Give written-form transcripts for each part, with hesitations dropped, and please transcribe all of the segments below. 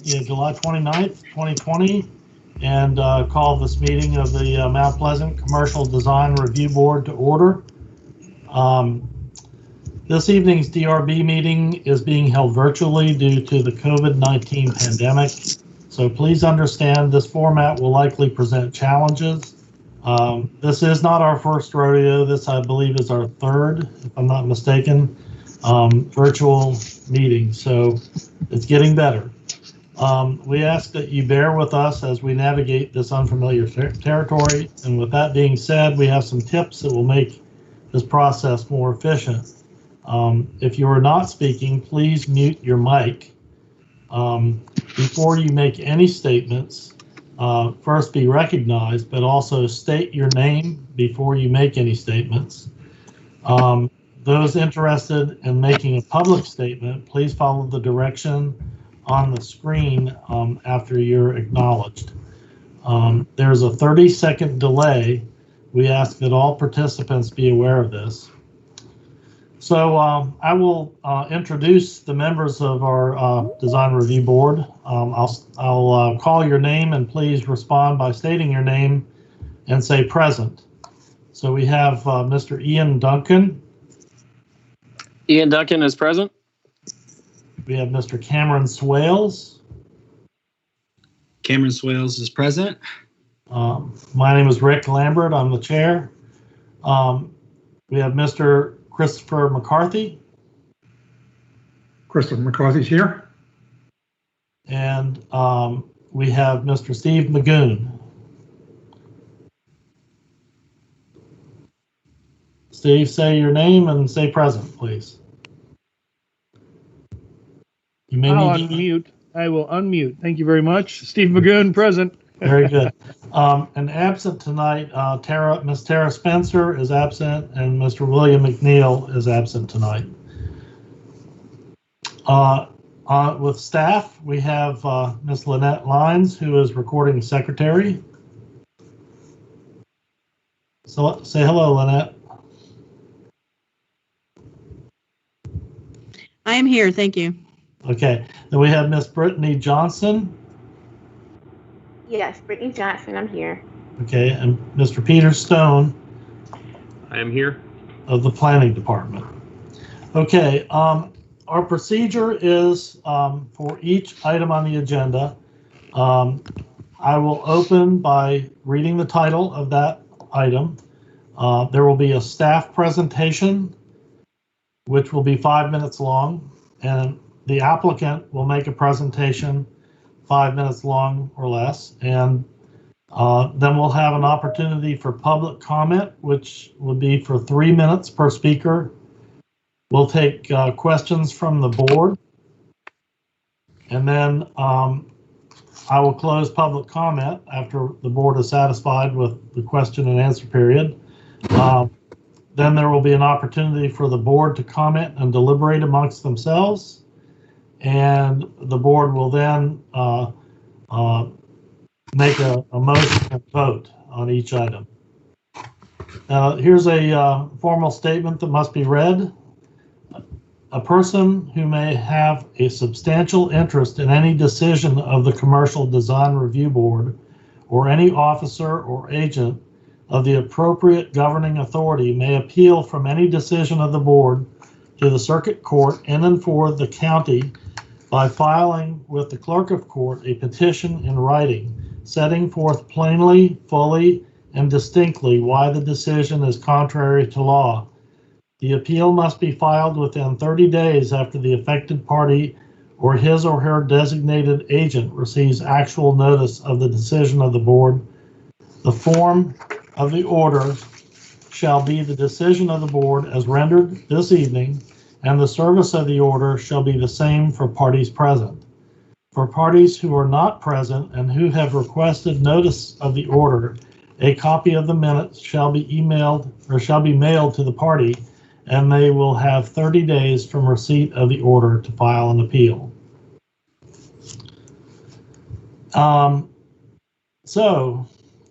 July 29th, 2020, and call this meeting of the Mount Pleasant Commercial Design Review Board to order. This evening's DRB meeting is being held virtually due to the COVID-19 pandemic, so please understand this format will likely present challenges. This is not our first rodeo. This, I believe, is our third, if I'm not mistaken, virtual meeting, so it's getting better. We ask that you bear with us as we navigate this unfamiliar territory, and with that being said, we have some tips that will make this process more efficient. If you are not speaking, please mute your mic. Before you make any statements, first be recognized, but also state your name before you make any statements. Those interested in making a public statement, please follow the direction on the screen after you're acknowledged. There's a 30-second delay. We ask that all participants be aware of this. So I will introduce the members of our Design Review Board. I'll call your name, and please respond by stating your name and say present. So we have Mr. Ian Duncan. Ian Duncan is present. We have Mr. Cameron Swales. Cameron Swales is present. My name is Rick Lambert. I'm the chair. We have Mr. Christopher McCarthy. Christopher McCarthy's here. And we have Mr. Steve Magoon. Steve, say your name and say present, please. You may I'll need to unmute. I will unmute. Thank you very much. Steve Magoon, present. Very good. And absent tonight, Miss Tara Spencer is absent, and Mr. William McNeil is absent tonight. With staff, we have Miss Lynette Lines, who is recording secretary. So say hello, Lynette. I am here, thank you. Okay, then we have Miss Brittany Johnson. Yes, Brittany Johnson, I'm here. Okay, and Mr. Peter Stone. I am here. Of the planning department. Okay, our procedure is for each item on the agenda. I will open by reading the title of that item. There will be a staff presentation, which will be 5 minutes long, and the applicant will make a presentation 5 minutes long or less, and then we'll have an opportunity for public comment, which would be for 3 minutes per speaker. We'll take questions from the board, and then I will close public comment after the board is satisfied with the question and answer period. Then there will be an opportunity for the board to comment and deliberate amongst themselves, and the board will then make a motion and vote on each item. Here's a formal statement that must be read. A person who may have a substantial interest in any decision of the Commercial Design Review Board or any officer or agent of the appropriate governing authority may appeal from any decision of the board to the circuit court in and for the county by filing with the clerk of court a petition in writing, setting forth plainly, fully, and distinctly why the decision is contrary to law. The appeal must be filed within 30 days after the affected party or his or her designated agent receives actual notice of the decision of the board. The form of the order shall be the decision of the board as rendered this evening, and the service of the order shall be the same for parties present. For parties who are not present and who have requested notice of the order, a copy of the minutes shall be emailed or shall be mailed to the party, and they will have 30 days from receipt of the order to file an appeal. So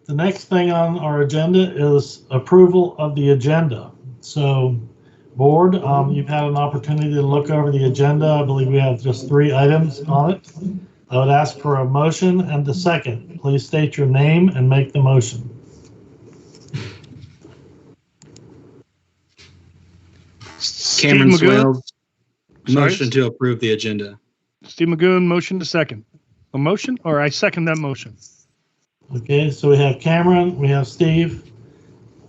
the next thing on our agenda is approval of the agenda. So board, you've had an opportunity to look over the agenda. I believe we have just 3 items on it. I would ask for a motion and a second. Please state your name and make the motion. Cameron Steve Magoon. Swales, Sorry? motion to approve the agenda. Steve Magoon, motion to second. A motion, or I second that motion. Okay, so we have Cameron, we have Steve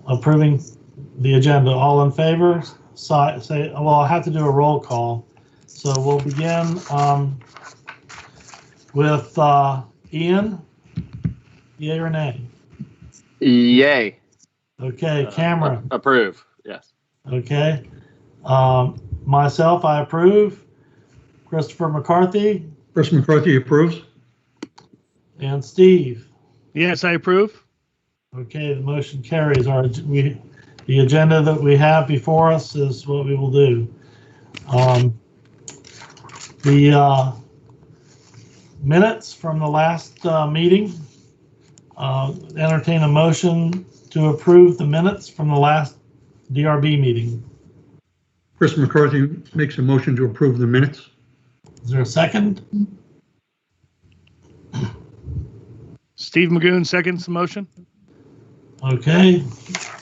approving the agenda. All in favor? Say, well, I'll have to do a roll call. So we'll begin with Ian. Yay or nay? Yay. Okay, Cameron. Approve. Yes. Okay. Myself, I approve. Christopher McCarthy Chris McCarthy approves. and Steve. Yes, I approve. Okay, the motion carries. The agenda that we have before us is what we will do. The minutes from the last meeting. Entertain a motion to approve the minutes from the last DRB meeting. Chris McCarthy makes a motion to approve the minutes. Is there a second? Steve Magoon seconds the motion. Okay,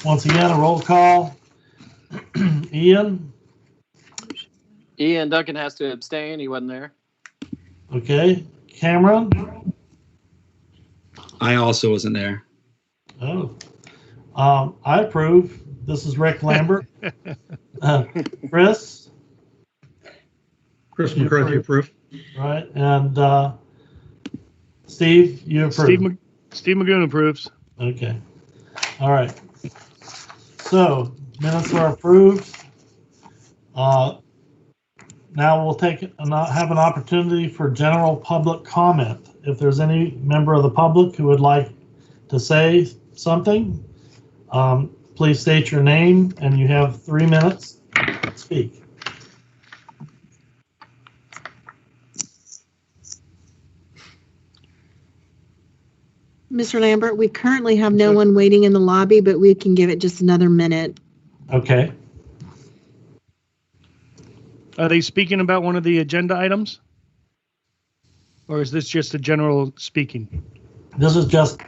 once again, a roll call. Ian? Ian Duncan has to abstain. He wasn't there. Okay, Cameron? I also wasn't there. Oh, I approve. This is Rick Lambert. Chris? Chris McCarthy approves. Right, and Steve, you approve. Steve Magoon approves. Okay, all right. So minutes are approved. Now we'll have an opportunity for general public comment. If there's any member of the public who would like to say something, please state your name and you have 3 minutes to speak. Mr. Lambert, we currently have no one waiting in the lobby, but we can give it just another minute. Okay. Are they speaking about one of the agenda items? Or is this just a general speaking? This is just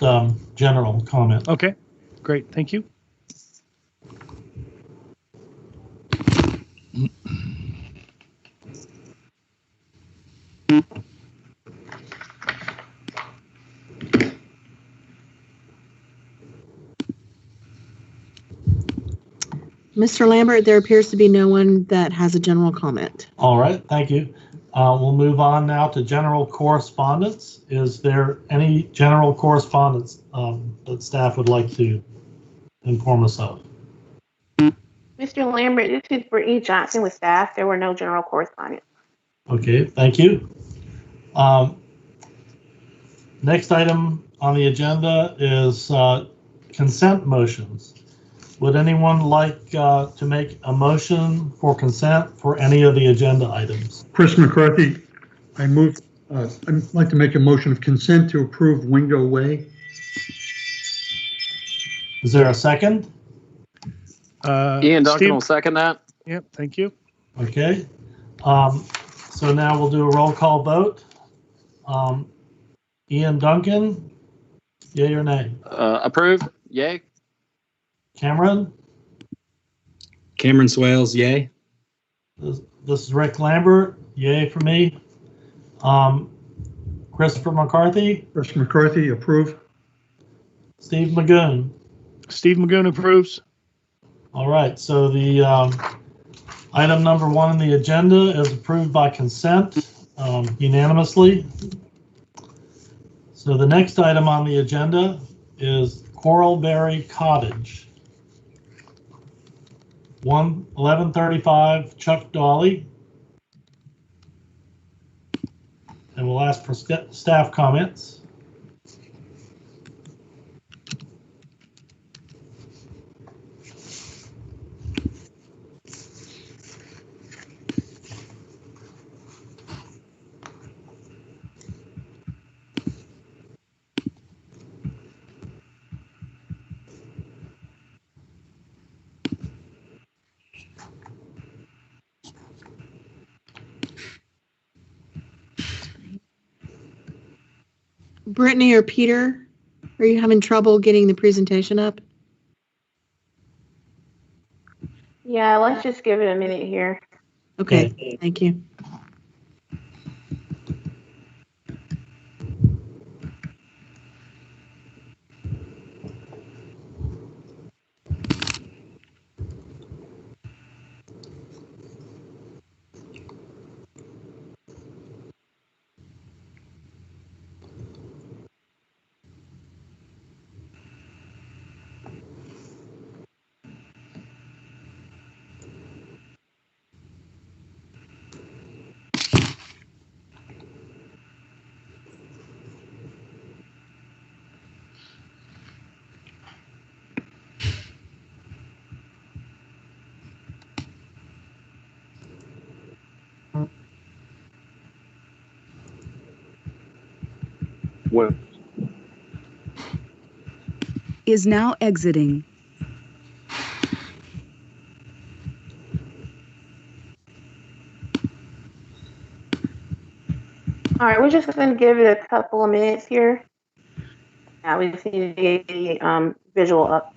general comment. Okay, great. Thank you. Mr. Lambert, there appears to be no one that has a general comment. All right, thank you. We'll move on now to general correspondence. Is there any general correspondence that staff would like to inform us of? Mr. Lambert, this is Brittany Johnson with staff. There were no general correspondence. Okay, thank you. Next item on the agenda is consent motions. Would anyone like to make a motion for consent for any of the agenda items? Chris McCarthy, I'd like to make a motion of consent to approve Wingo Way. Is there a second? Ian Duncan Steve? will second that. Yep, thank you. Okay. So now we'll do a roll call vote. Ian Duncan, yay or nay? Approve. Yay. Cameron? Cameron Swales, yay. This is Rick Lambert, yay for me. Christopher McCarthy, Chris McCarthy approve. Steve Magoon. Steve Magoon approves. All right, so the item number 1 on the agenda is approved by consent unanimously. So the next item on the agenda is Coralberry Cottage. 1135 Chuck Dolly. And we'll ask for staff comments. Brittany or Peter, are you having trouble getting the presentation up? Yeah, let's just give it a minute here. Okay, thank you. Is now exiting. All right, we're just going to give it a couple of minutes here. Now we just need to get the visual up.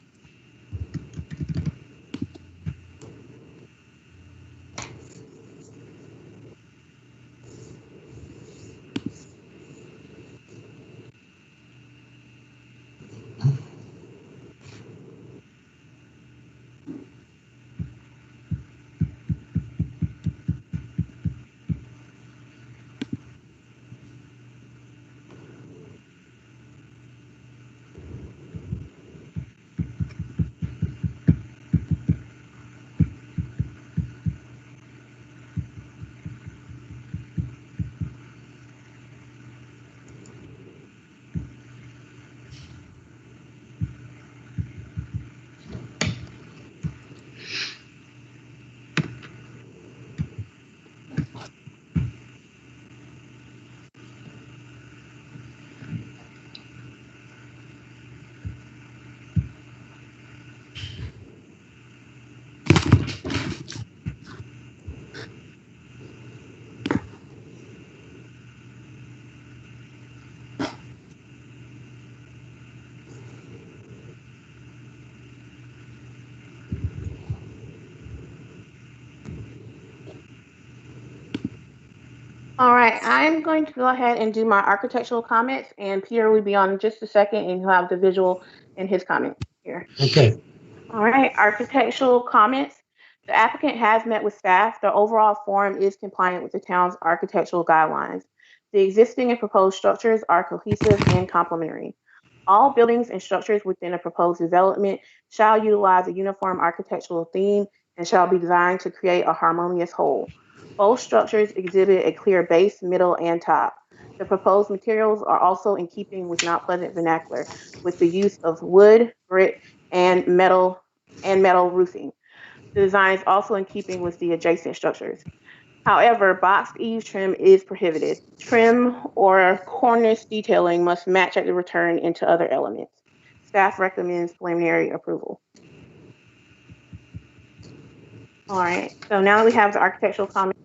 All right, I'm going to go ahead and do my architectural comments, and Peter will be on in just a second, and he'll have the visual in his comment here. Okay. All right, architectural comments. The applicant has met with staff. The overall form is compliant with the town's architectural guidelines. The existing and proposed structures are cohesive and complementary. All buildings and structures within a proposed development shall utilize a uniform architectural theme and shall be designed to create a harmonious whole. Both structures exhibit a clear base, middle, and top. The proposed materials are also in keeping with Mount Pleasant vernacular, with the use of wood, brick, and metal roofing. The design is also in keeping with the adjacent structures. However, boxed eaves trim is prohibited. Trim or cornice detailing must match at the return into other elements. Staff recommends preliminary approval. All right, so now that we have the architectural comment.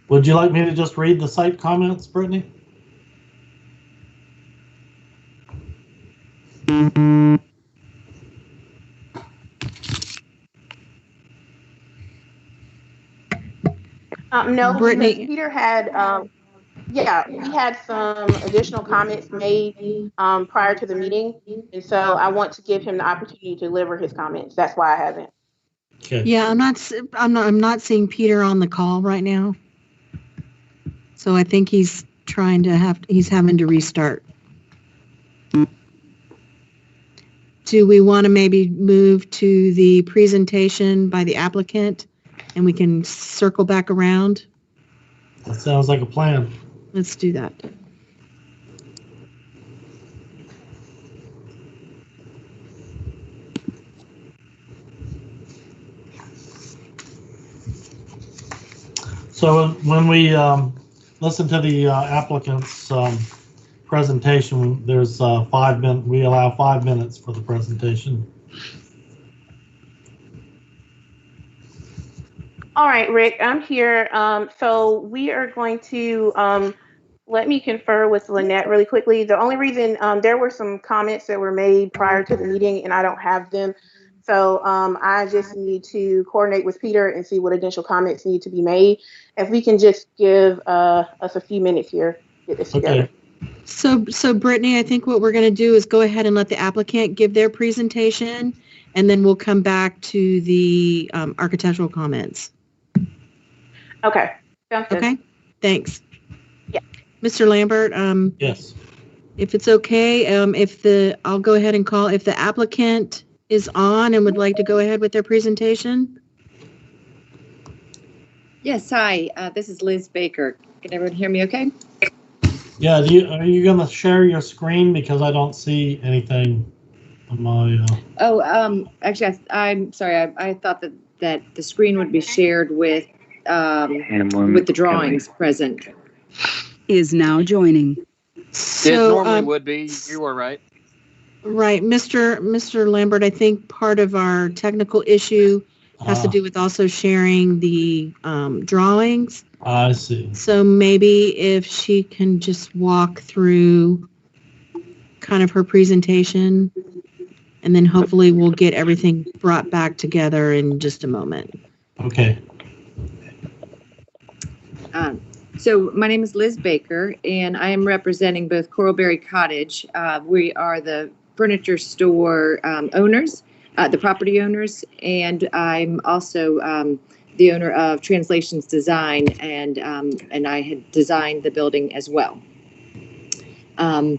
Would you like me to just read the site comments, Brittany? No, Brittany. because Peter had, yeah, he had some additional comments made prior to the meeting, and so I want to give him the opportunity to deliver his comments. That's why I haven't. Okay. Yeah, I'm not seeing Peter on the call right now. So I think he's having to restart. Do we want to maybe move to the presentation by the applicant and we can circle back around? That sounds like a plan. Let's do that. So when we listen to the applicant's presentation, there's 5 minutes. We allow 5 minutes for the presentation. All right, Rick, I'm here. So we are going to, let me confer with Lynette really quickly. The only reason, there were some comments that were made prior to the meeting and I don't have them. So I just need to coordinate with Peter and see what additional comments need to be made. If we can just give us a few minutes here, get this together. Okay. So Brittany, I think what we're going to do is go ahead and let the applicant give their presentation, and then we'll come back to the architectural comments. Okay, sounds good. Okay, thanks. Yeah. Mr. Lambert, Yes. if it's okay, I'll go ahead and call, if the applicant is on and would like to go ahead with their presentation. Yes, hi, this is Liz Baker. Can everyone hear me okay? Yeah. Are you going to share your screen, because I don't see anything on my? Actually, I'm sorry. I thought that the screen would be shared with the drawings present. Is now joining. It So, normally would be. You were right. right, Mr. Lambert, I think part of our technical issue has to do with also sharing the drawings. I see. So maybe if she can just walk through kind of her presentation, and then hopefully we'll get everything brought back together in just a moment. Okay. So my name is Liz Baker, and I am representing both Coralberry Cottage. We are the furniture store owners, the property owners, and I'm also the owner of Translations Design, and I had designed the building as well. The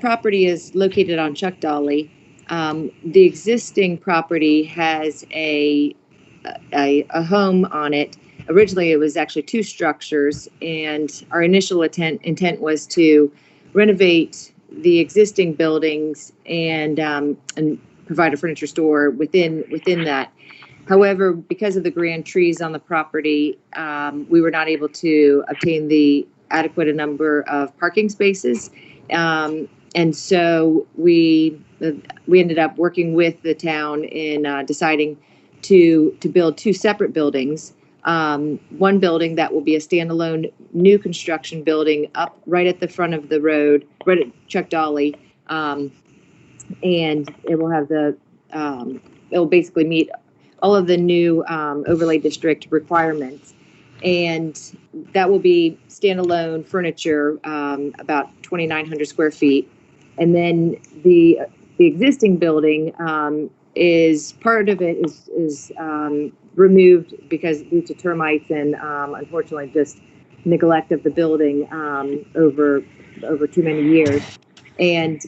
property is located on Chuck Dolly. The existing property has a home on it. Originally, it was actually 2 structures, and our initial intent was to renovate the existing buildings and provide a furniture store within that. However, because of the grand trees on the property, we were not able to obtain the adequate number of parking spaces, and so we ended up working with the town in deciding to build 2 separate buildings. One building that will be a standalone new construction building up right at the front of the road, right at Chuck Dolly, and it will have it will basically meet all of the new overlay district requirements, and that will be standalone furniture, about 2,900 square feet, and then the existing building is part of it is removed because due to termites and unfortunately just neglect of the building over too many years.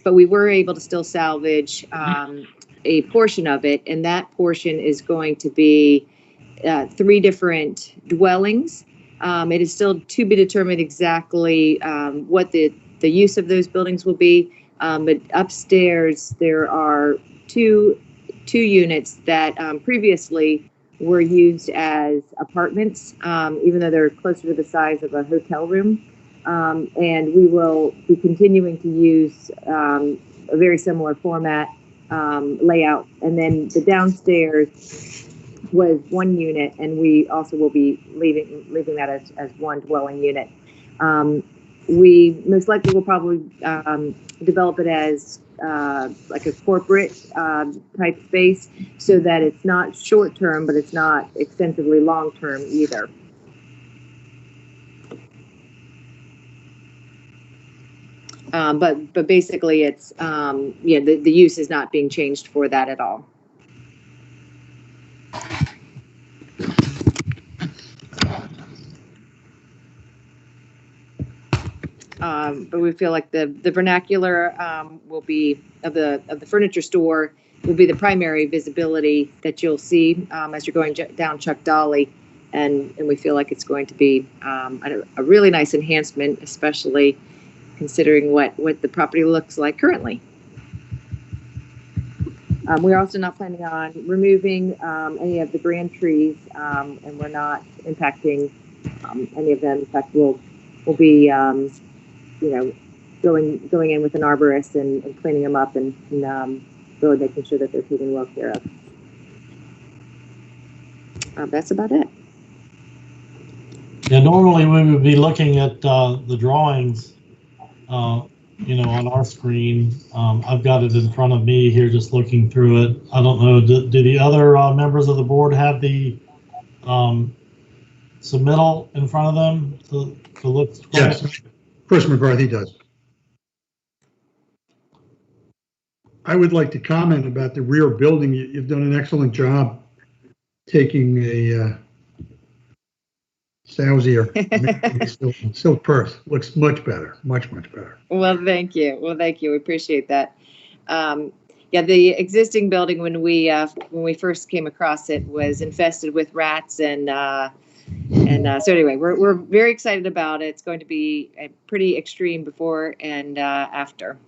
But we were able to still salvage a portion of it, and that portion is going to be 3 different dwellings. It is still to be determined exactly what the use of those buildings will be. But upstairs there are two units that previously were used as apartments, even though they're closer to the size of a hotel room. And we will be continuing to use a very similar format layout. And then the downstairs was 1 unit, and we also will be leaving that as 1 dwelling unit. We most likely will probably develop it as like a corporate type space, so that it's not short term, but it's not extensively long term either. But basically, it's the use is not being changed for that at all. But we feel like the vernacular will be of the furniture store will be the primary visibility that you'll see as you're going down Chuck Dolly, and we feel like it's going to be a really nice enhancement, especially considering what the property looks like currently. We're also not planning on removing any of the grand trees, and we're not impacting any of them. In fact, we'll be going in with an arborist and cleaning them up and really making sure that they're taken well care of. That's about it. Yeah, normally we would be looking at the drawings, on our screen. I've got it in front of me here, just looking through it. I don't know, do the other members of the board have the submittal in front of them to look? Yes, Chris McCarthy does. I would like to comment about the rear building. You've done an excellent job taking a Sausier silk purse. Looks much better, much better. Well, thank you. We appreciate that. Yeah, the existing building when we first came across it was infested with rats, and so anyway, we're very excited about it. It's going to be a pretty extreme before and after.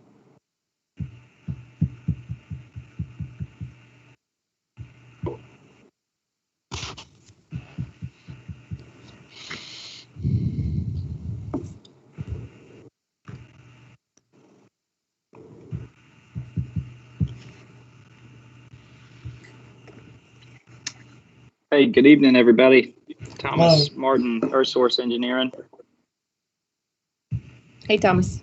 Hey, good evening, everybody. Thomas Hello. Martin, Earth Source Engineering. Hey, Thomas.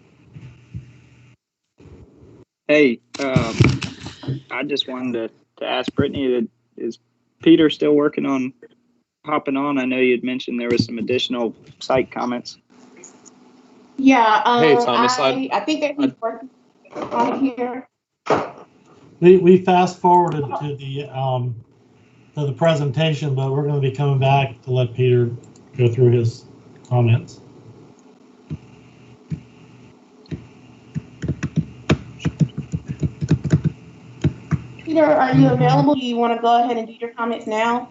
Hey, I just wanted to ask Brittany, is Peter still working on hopping on? I know you'd mentioned there was some additional site comments. Yeah, Hey, Thomas, I think that he's working on it here. We fast forwarded to the presentation, but we're going to be coming back to let Peter go through his comments. Peter, are you available? Do you want to go ahead and do your comments now?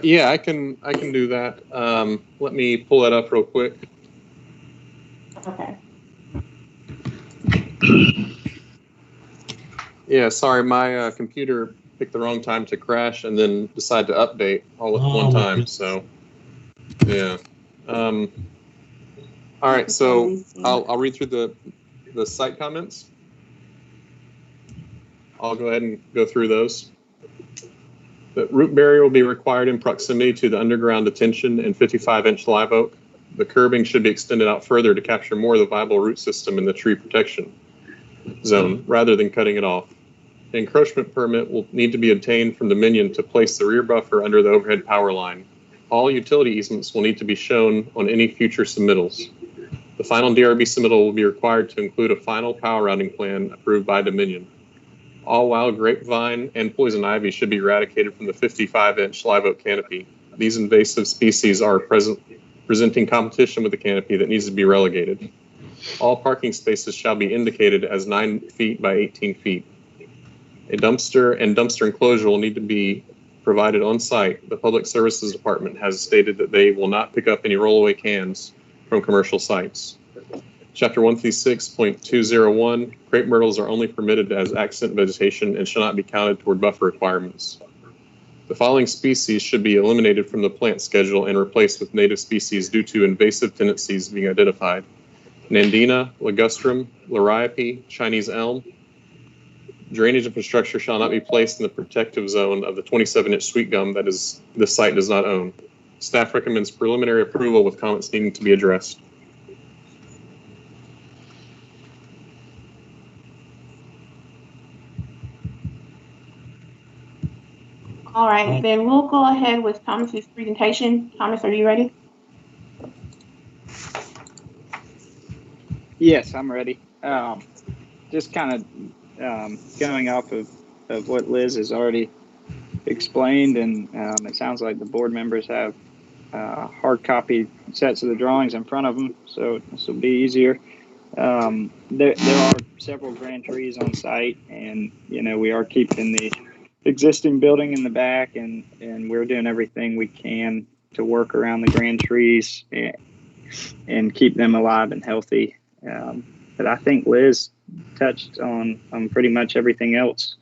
Yeah, I can do that. Let me pull that up real quick. Okay. Yeah, sorry, my computer picked the wrong time to crash and then decided to update all at one time. So, yeah. All right, so I'll read through the site comments. I'll go ahead and go through those. The root barrier will be required in proximity to the underground detention and 55-inch live oak. The curbing should be extended out further to capture more of the viable root system in the tree protection zone rather than cutting it off. An encroachment permit will need to be obtained from Dominion to place the rear buffer under the overhead power line. All utility easements will need to be shown on any future submittals. The final DRB submittal will be required to include a final power routing plan approved by Dominion. All wild grapevine and poison ivy should be eradicated from the 55-inch live oak canopy. These invasive species are presenting competition with the canopy that needs to be relegated. All parking spaces shall be indicated as 9 feet by 18 feet. A dumpster and dumpster enclosure will need to be provided on site. The Public Services Department has stated that they will not pick up any rollaway cans from commercial sites. Chapter 136.201, crepe myrtles are only permitted as accent vegetation and shall not be counted toward buffer requirements. The following species should be eliminated from the plant schedule and replaced with native species due to invasive tendencies being identified: Nandina, ligustrum, liriope, Chinese elm. Drainage infrastructure shall not be placed in the protective zone of the 27-inch sweet gum that the site does not own. Staff recommends preliminary approval with comments needing to be addressed. All right, then we'll go ahead with Thomas's presentation. Thomas, are you ready? Yes, I'm ready. Just kind of going off of what Liz has already explained, and it sounds like the board members have hard copy sets of the drawings in front of them, so this will be easier. There are several grand trees on site, and we are keeping the existing building in the back, and we're doing everything we can to work around the grand trees and keep them alive and healthy. But I think Liz touched on pretty much everything else.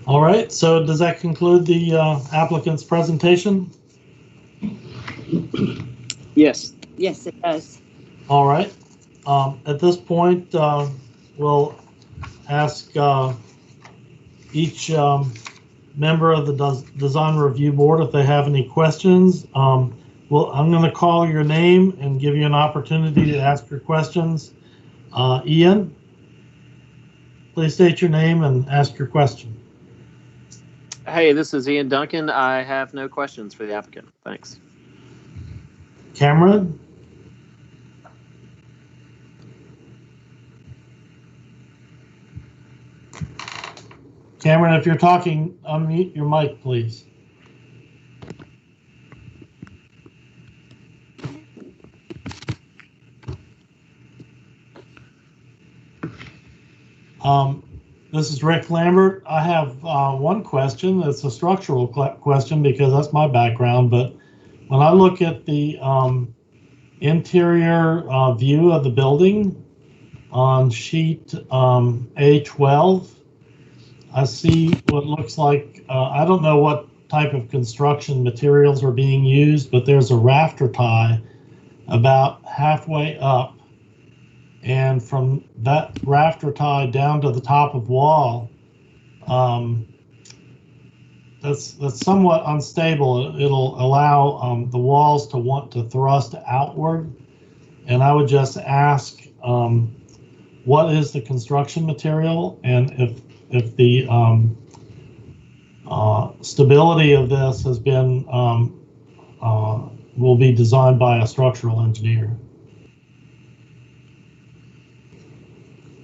All All right, so does that conclude the applicant's presentation? Yes. Yes, it does. All right. At this point, we'll ask each member of the design review board if they have any questions. I'm going to call your name and give you an opportunity to ask your questions. Ian, please state your name and ask your question. Hey, this is Ian Duncan. I have no questions for the applicant. Thanks. Cameron? Cameron, if you're talking, unmute your mic, please. This is Rick Lambert. I have one question. It's a structural question because that's my background. But when I look at the interior view of the building on sheet A12, I see what looks like, I don't know what type of construction materials are being used, but there's a rafter tie about halfway up. And from that rafter tie down to the top of wall, that's somewhat unstable. It'll allow the walls to want to thrust outward. And I would just ask, what is the construction material? And if the stability of this has been, will be designed by a structural engineer.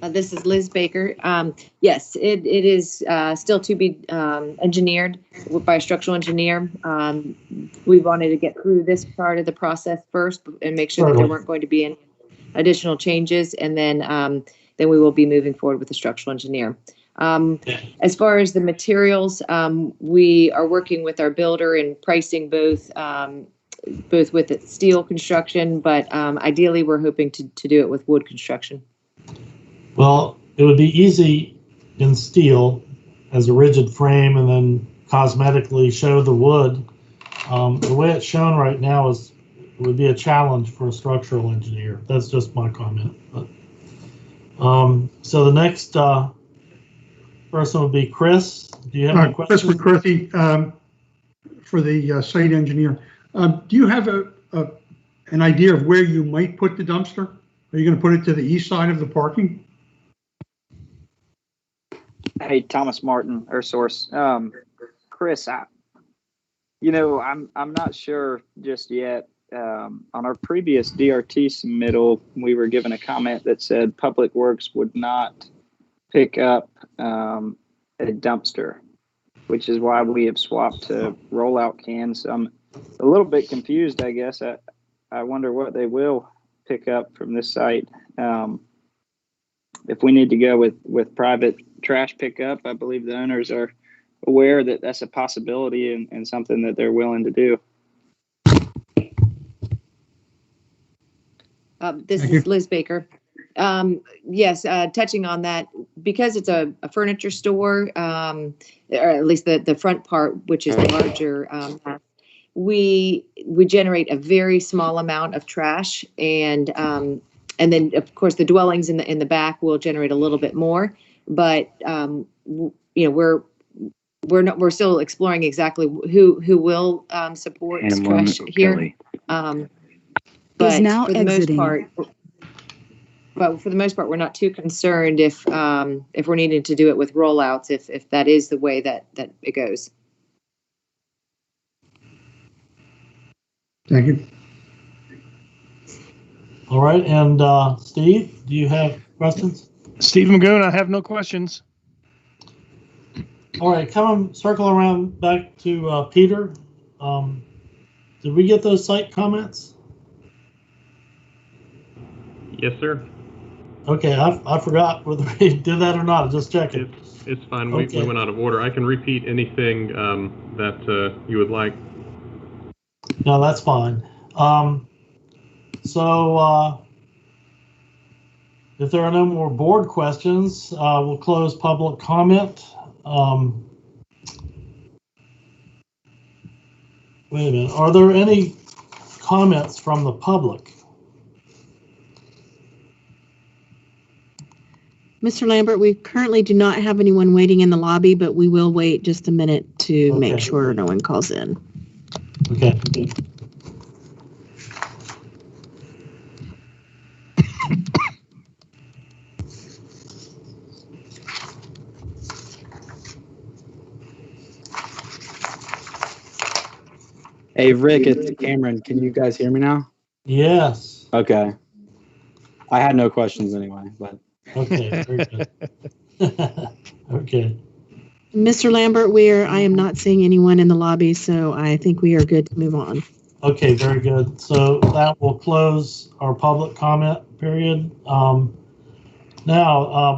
This is Liz Baker. Yes, it is still to be engineered by a structural engineer. We wanted to get through this part of the process first and make sure that there weren't going to be any additional changes, and then we will be moving forward with the structural engineer. As far as the materials, we are working with our builder and pricing both with steel construction, but ideally we're hoping to do it with wood construction. Well, it would be easy in steel as a rigid frame and then cosmetically show the wood. The way it's shown right now would be a challenge for a structural engineer. That's just my comment. But, so the next person would be Chris. Do you have any questions? Chris McCarthy, for the site engineer. Do you have an idea of where you might put the dumpster? Are you going to put it to the east side of the parking? Hey, Thomas Martin, Earthsource. Chris, I'm not sure just yet. On our previous DRT submittal, we were given a comment that said Public Works would not pick up a dumpster, which is why we have swapped to rollout cans. I'm a little bit confused, I guess. I wonder what they will pick up from this site. If we need to go with private trash pickup, I believe the owners are aware that that's a possibility and something that they're willing to do. This is Liz Baker. Yes, touching on that, because it's a furniture store, or at least the front part, which is larger, we generate a very small amount of trash, and then of course the dwellings in the back will generate a little bit more. But we're we're still exploring exactly who will support trash here. But now for the exiting. for the most part, we're not too concerned if we're needing to do it with rollouts, if that is the way that it goes. Thank you. All right, and Steve, do you have questions? Steve Magoon, I have no questions. All right, circle around back to Peter. Did we get those site comments? Yes, sir. Okay, I forgot whether we did that or not. Just checking. It's fine. Okay. We went out of order. I can repeat anything that you would like. No, that's fine. So if there are no more board questions, we'll close public comment. Wait a minute. Are there any comments from the public? Mr. Lambert, we currently do not have anyone waiting in the lobby, but we will wait just a minute to Okay. make sure no one calls in. Okay. Hey, Rick, it's Cameron. Can you guys hear me now? Yes. Okay. I had no questions anyway, but. Okay, very good. Okay. Mr. Lambert, I am not seeing anyone in the lobby, so I think we are good to move on. Okay, very good. So that will close our public comment period. Now,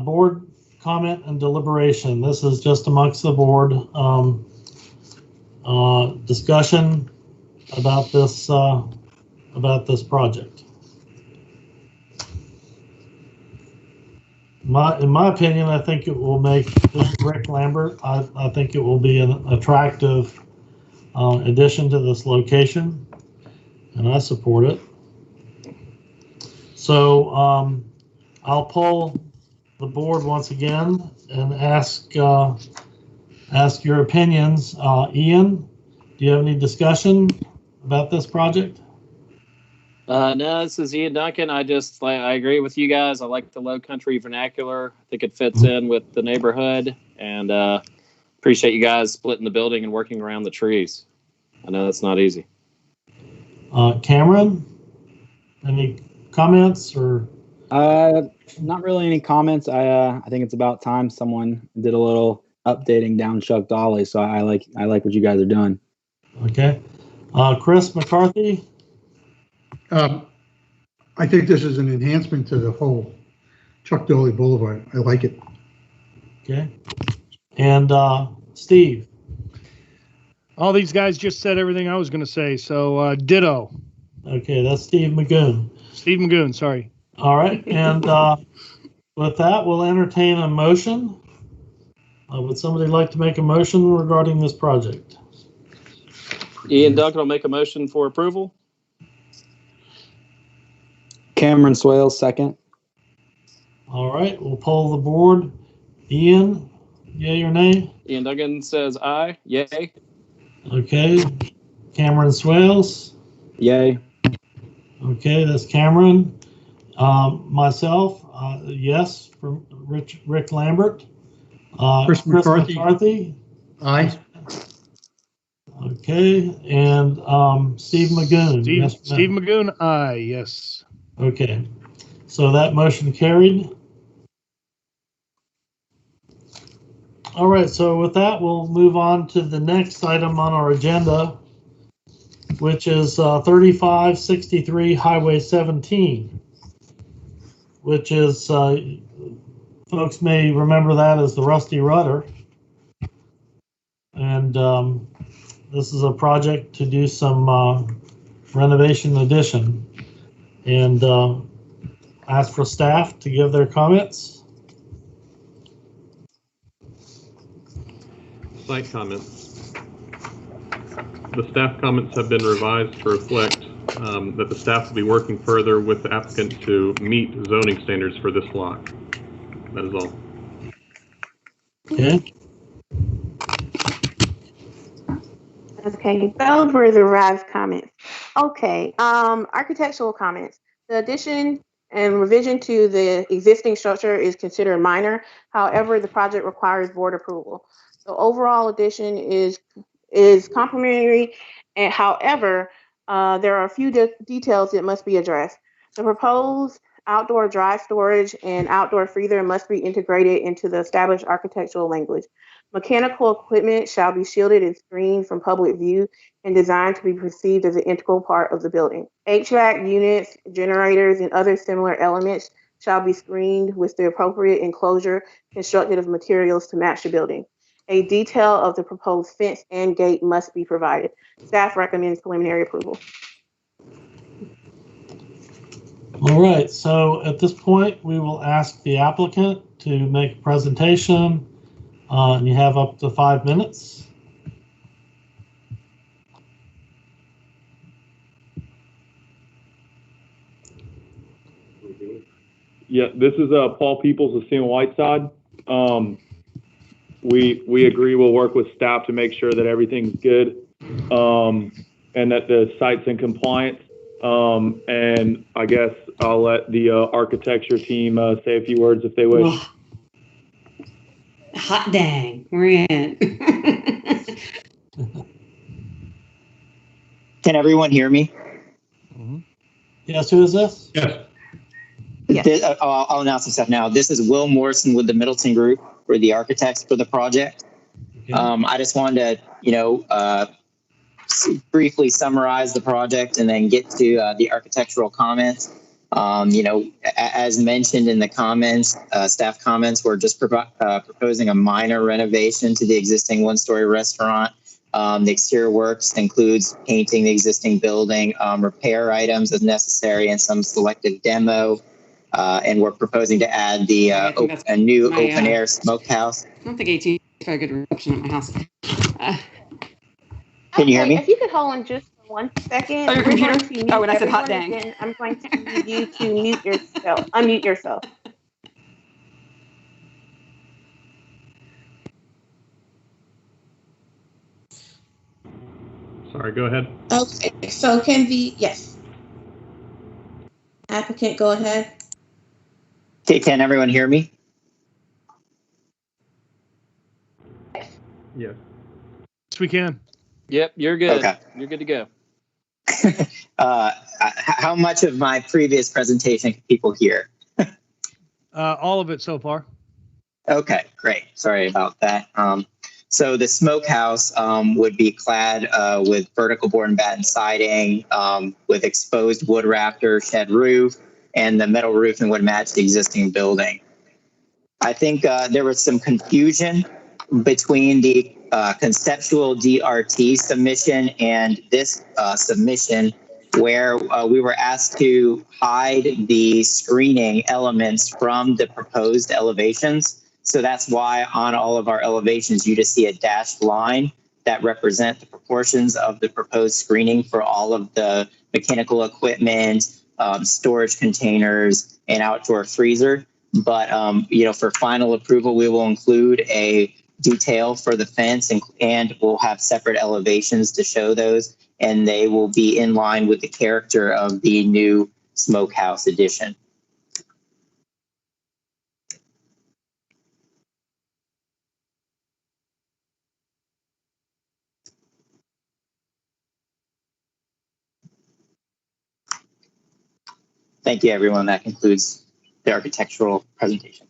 board comment and deliberation. This is just amongst the board. Discussion about this project. In my opinion, I think it will make Rick Lambert. I think it will be an attractive addition to this location, and I support it. So I'll poll the board once again and ask your opinions. Ian, do you have any discussion about this project? No, this is Ian Duncan. I agree with you guys. I like the low country vernacular. I think it fits in with the neighborhood, and appreciate you guys splitting the building and working around the trees. I know that's not easy. Cameron, any comments or? Not really any comments. I think it's about time someone did a little updating down Chuck Dolly. So I like what you guys are doing. Okay. Chris McCarthy. I think this is an enhancement to the whole Chuck Dolly Boulevard. I like it. Okay. And Steve. All these guys just said everything I was going to say, so ditto. Okay, that's Steve Magoon. Steve Magoon, sorry. All right, and with that, we'll entertain a motion. Would somebody like to make a motion regarding this project? Ian Duncan will make a motion for approval. Cameron Swales, second. All right, we'll poll the board. Ian, yay or nay? Ian Duncan says aye. Yay. Okay. Cameron Swales? Yay. Okay, that's Cameron. Myself, yes, from Rick Lambert. Chris McCarthy? Aye. Okay, and Steve Magoon. Steve Magoon, aye, yes. Okay, so that motion carried. All right, so with that, we'll move on to the next item on our agenda, which is 3563 Highway 17, which is, folks may remember that as the Rusty Rudder. And this is a project to do some renovation addition. And ask for staff to give their comments. Site comments. The staff comments have been revised to reflect that the staff will be working further with the applicant to meet zoning standards for this lot. That is all. Okay. Okay, those were the revised comments. Okay, architectural comments. The addition and revision to the existing structure is considered minor. However, the project requires board approval. The overall addition is complementary, and however, there are a few details that must be addressed. The proposed outdoor dry storage and outdoor freezer must be integrated into the established architectural language. Mechanical equipment shall be shielded and screened from public view and designed to be perceived as an integral part of the building. HVAC units, generators, and other similar elements shall be screened with the appropriate enclosure constructed of materials to match the building. A detail of the proposed fence and gate must be provided. Staff recommends preliminary approval. All right, so at this point, we will ask the applicant to make a presentation. And you have up to 5 minutes. Yeah, this is Paul Peoples of Seaman Whiteside. We agree we'll work with staff to make sure that everything's good and that the site's in compliance. And I guess I'll let the architecture team say a few words if they wish. Oh, hot dang, we're in. Can everyone hear me? Yes, who is this? Yes. Yes. I'll announce some stuff now. This is Will Morrison with the Middleton Group. We're the architects for the project. Okay. I just wanted to, briefly summarize the project and then get to the architectural comments. As mentioned in the comments, staff comments, we're just proposing a minor renovation to the existing one-story restaurant. The exterior works includes painting the existing building, repair items as necessary, and some selective demo. And we're proposing to add a new open-air smokehouse. I don't think 18 is a good reduction at my house. Can you hear me? If you could hold on just for 1 second. Oh, your computer? Oh, and I said hot dang. Then I'm going to need you to mute yourself. Unmute yourself. Sorry, go ahead. Okay, so yes. Applicant, go ahead. Okay, can everyone hear me? Yes. Yes, we can. Yep, you're good. Okay. You're good to go. How much of my previous presentation can people hear? All of it so far. Okay, great. Sorry about that. So the smokehouse would be clad with vertical board and batten siding, with exposed wood rafter, shed roof, and the metal roofing would match the existing building. I think there was some confusion between the conceptual DRT submission and this submission, where we were asked to hide the screening elements from the proposed elevations. So that's why on all of our elevations, you just see a dashed line that represent the proportions of the proposed screening for all of the mechanical equipment, storage containers, and outdoor freezer. But, for final approval, we will include a detail for the fence and we'll have separate elevations to show those. And they will be in line with the character of the new smokehouse addition. Thank you, everyone. That concludes the architectural presentation.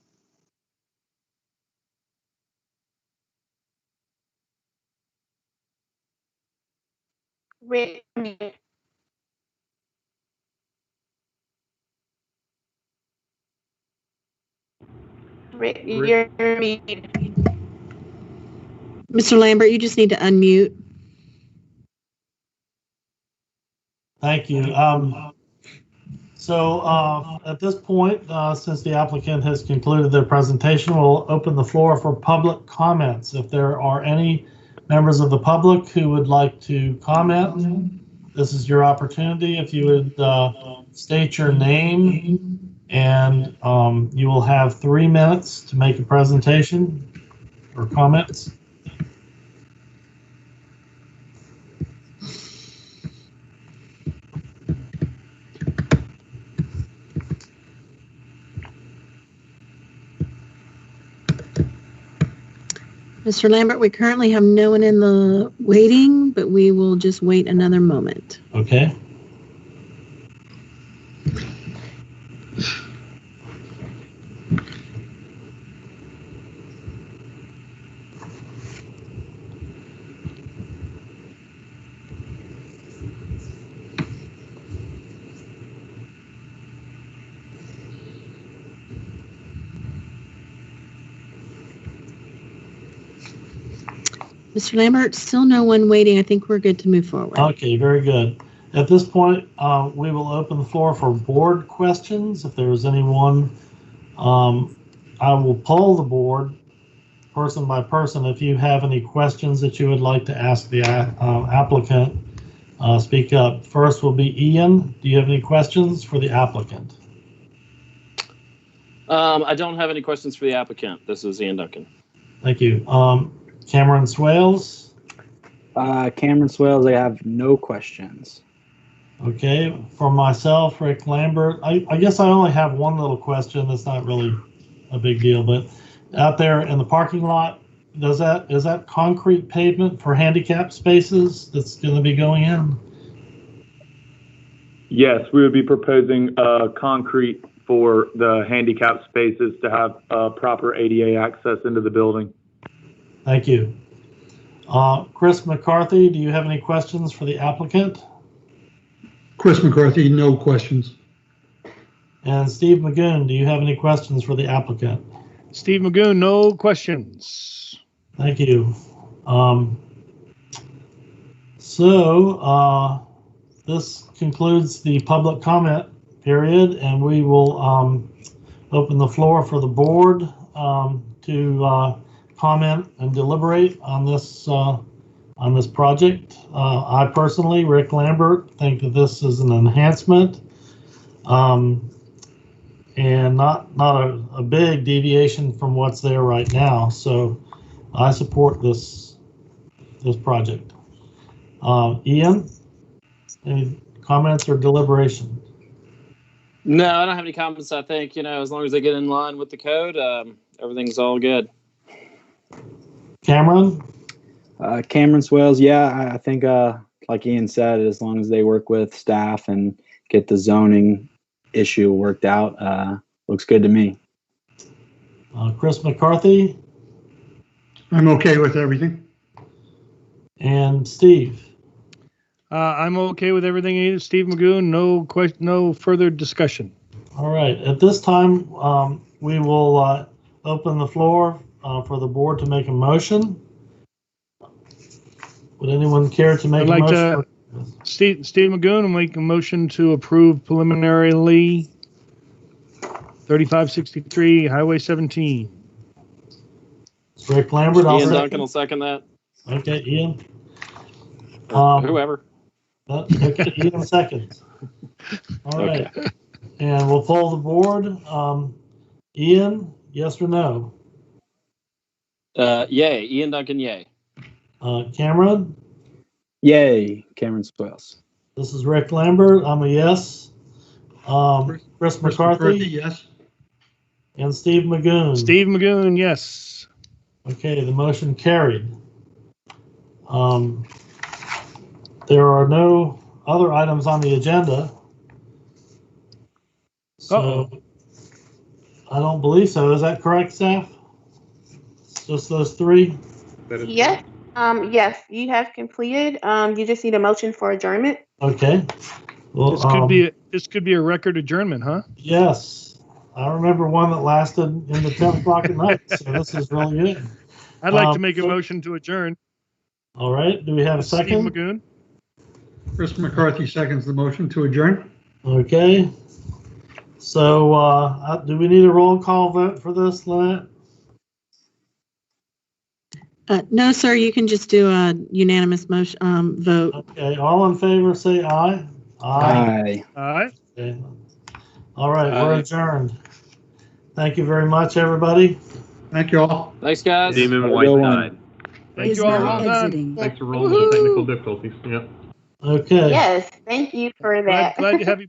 Rick, you're muted. Mr. Lambert, you just need to unmute. Thank you. So at this point, since the applicant has concluded their presentation, we'll open the floor for public comments. If there are any members of the public who would like to comment, this is your opportunity. If you would state your name, and you will have 3 minutes to make a presentation or comments. Mr. Lambert, we currently have no one in the waiting, but we will just wait another moment. Okay. Mr. Lambert, still no one waiting. I think we're good to move forward. Okay, very good. At this point, we will open the floor for board questions. If there is anyone, I will poll the board person by person. If you have any questions that you would like to ask the applicant, speak up. First will be Ian. Do you have any questions for the applicant? I don't have any questions for the applicant. This is Ian Duncan. Thank you. Cameron Swales. Cameron Swales, I have no questions. Okay. For myself, Rick Lambert, I guess I only have one little question. That's not really a big deal, but out there in the parking lot, is that concrete pavement for handicap spaces that's going to be going in? Yes, we would be proposing concrete for the handicap spaces to have proper ADA access into the building. Thank you. Chris McCarthy, do you have any questions for the applicant? Chris McCarthy, no questions. And Steve Magoon, do you have any questions for the applicant? Steve Magoon, no questions. Thank you. This concludes the public comment period, and we will open the floor for the board to comment and deliberate on this project. I personally, Rick Lambert, think that this is an enhancement and not a big deviation from what's there right now. So I support this project. Ian, any comments or deliberation? No, I don't have any comments. I think, as long as they get in line with the code, everything's all good. Cameron? Cameron Swales, yeah, I think, like Ian said, as long as they work with staff and get the zoning issue worked out, looks good to me. Chris McCarthy? I'm okay with everything. And Steve? I'm okay with everything either. Steve Magoon, no further discussion. All right. At this time, we will open the floor for the board to make a motion. Would anyone care to make a motion? Steve Magoon will make a motion to approve preliminarily 3563 Highway 17. Rick Lambert. Ian Duncan will second that. Okay, Ian. Whoever. Okay, Ian seconds. All right. Okay. And we'll poll the board. Ian, yes or no? Yay. Ian Duncan, yay. Cameron? Yay, Cameron Swales. This is Rick Lambert. I'm a yes. Chris McCarthy? Yes. And Steve Magoon? Steve Magoon, yes. Okay, the motion carried. There are no other items on the agenda. So I don't believe so. Is that correct, staff? Just those three? Yes. Yes, you have completed. You just need a motion for adjournment. Okay. Well, this could be a record adjournment, huh? Yes. I remember one that lasted into 10 o'clock at night, so this is really good. I'd like to make a motion to adjourn. All right. Do we have a second? Steve Magoon. Chris McCarthy seconds the motion to adjourn. Okay. So do we need a roll call vote for this, Lynette? No, sir. You can just do a unanimous motion vote. Okay. All in favor, say aye. Aye. Aye. Okay. All right. We're adjourned. Thank you very much, everybody. Thank you all. Thanks, guys. Demon White side. Thank you all. Thanks for rolling with technical difficulties. Yep. Okay. Yes, thank you for that. Glad to have you